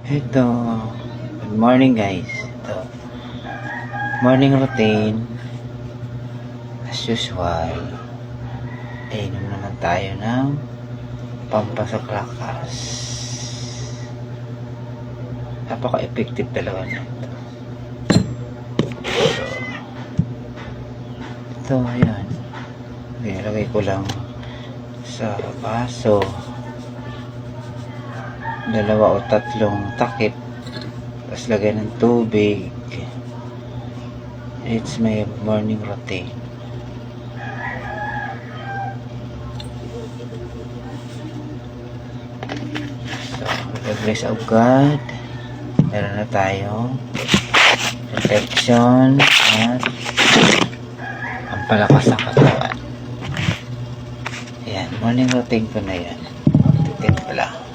Ito, good morning guys. Ito, morning routine. As usual, inom naman tayo ng pampasok lakas. Napaka-effective talaga nito. Ito, ayan. Nilagay ko lang sa baso. 2 o 3 takip, tapos lagay ng tubig. It's my morning routine. So, with the grace of God, meron na tayo protection at ang palakas ng katawan. Ayan, morning routine ko na yan. Titin pala.